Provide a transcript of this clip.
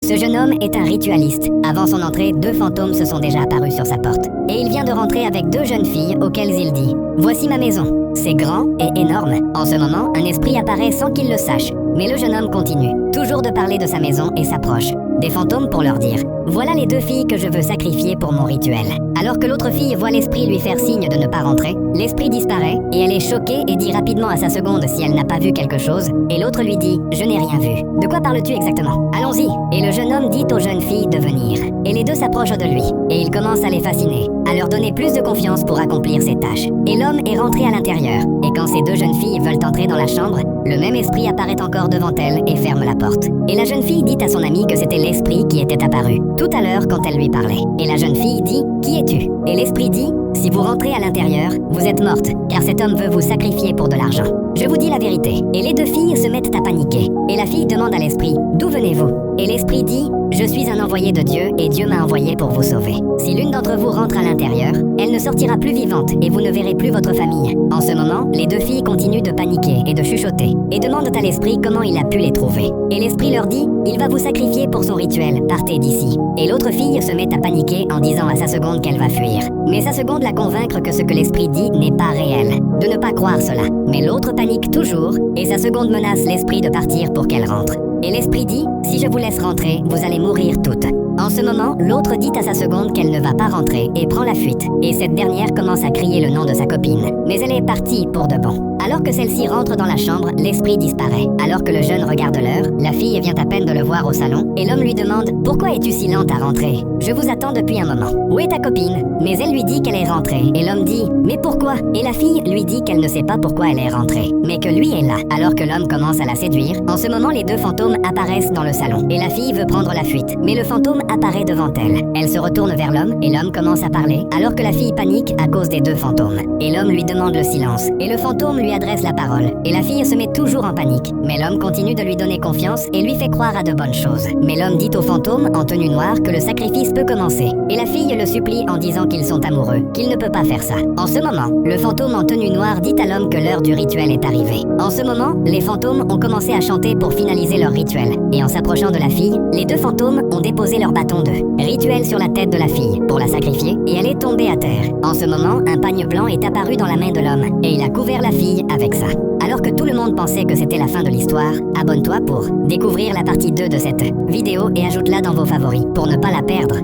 Ce jeune homme est un ritualiste. Avant son entrée, 2 fantômes se sont déjà apparus sur sa porte. Et il vient de rentrer avec 2 jeunes filles auxquelles il dit « Voici ma maison ». C'est grand et énorme. En ce moment, un esprit apparaît sans qu'il le sache. Mais le jeune homme continue, toujours de parler de sa maison et s'approche des fantômes pour leur dire « Voilà les 2 filles que je veux sacrifier pour mon rituel ». Alors que l'autre fille voit l'esprit lui faire signe de ne pas rentrer, l'esprit disparaît et elle est choquée et dit rapidement à sa seconde si elle n'a pas vu quelque chose, et l'autre lui dit « Je n'ai rien vu ». « De quoi parles-tu exactement ? Allons-y ». Et le jeune homme dit aux jeunes filles de venir. Et les 2 s'approchent de lui, et il commence à les fasciner, à leur donner plus de confiance pour accomplir ses tâches. Et l'homme est rentré à l'intérieur, et quand ces 2 jeunes filles veulent entrer dans la chambre, le même esprit apparaît encore devant elles et ferme la porte. Et la jeune fille dit à son amie que c'était l'esprit qui était apparu tout à l'heure quand elle lui parlait. Et la jeune fille dit « Qui es-tu » Et l'esprit dit « Si vous rentrez à l'intérieur, vous êtes morte, car cet homme veut vous sacrifier pour de l'argent. Je vous dis la vérité. » Et les 2 filles se mettent à paniquer. Et la fille demande à l'esprit « D'où venez-vous » Et l'esprit dit « Je suis un envoyé de Dieu et Dieu m'a envoyé pour vous sauver. Si l'une d'entre vous rentre à l'intérieur, elle ne sortira plus vivante et vous ne verrez plus votre famille. » En ce moment, les 2 filles continuent de paniquer et de chuchoter et demandent à l'esprit comment il a pu les trouver. Et l'esprit leur dit « Il va vous sacrifier pour son rituel, partez d'ici. » Et l'autre fille se met à paniquer en disant à sa seconde qu'elle va fuir. Mais sa seconde la convaincre que ce que l'esprit dit n'est pas réel, de ne pas croire cela. Mais l'autre panique toujours et sa seconde menace l'esprit de partir pour qu'elle rentre. Et l'esprit dit « Si je vous laisse rentrer, vous allez mourir toutes. » En ce moment, l'autre dit à sa seconde qu'elle ne va pas rentrer et prend la fuite. Et cette dernière commence à crier le nom de sa copine. Mais elle est partie pour de bon. Alors que celle-ci rentre dans la chambre, l'esprit disparaît. Alors que le jeune regarde l'heure, la fille vient à peine de le voir au salon et l'homme lui demande « Pourquoi es-tu si lente à rentrer ? Je vous attends depuis un moment. Où est ta copine ?» Mais elle lui dit qu'elle est rentrée et l'homme dit « Mais pourquoi ?» Et la fille lui dit qu'elle ne sait pas pourquoi elle est rentrée, mais que lui est là. Alors que l'homme commence à la séduire, en ce moment les 2 fantômes apparaissent dans le salon et la fille veut prendre la fuite. Mais le fantôme apparaît devant elle. Elle se retourne vers l'homme et l'homme commence à parler alors que la fille panique à cause des 2 fantômes. Et l'homme lui demande le silence et le fantôme lui adresse la parole. Et la fille se met toujours en panique. Mais l'homme continue de lui donner confiance et lui fait croire à de bonnes choses. Mais l'homme dit au fantôme en tenue noire que le sacrifice peut commencer. Et la fille le supplie en disant qu'ils sont amoureux, qu'il ne peut pas faire ça. En ce moment, le fantôme en tenue noire dit à l'homme que l'heure du rituel est arrivée. En ce moment, les fantômes ont commencé à chanter pour finaliser leur rituel. Et en s'approchant de la fille, les 2 fantômes ont déposé leur bâton de rituel sur la tête de la fille pour la sacrifier et elle est tombée à terre. En ce moment, un pagne blanc est apparu dans la main de l'homme et il a couvert la fille avec ça. Alors que tout le monde pensait que c'était la fin de l'histoire, abonne-toi pour découvrir la partie 2 de cette vidéo et ajoute-la dans vos favoris pour ne pas la perdre.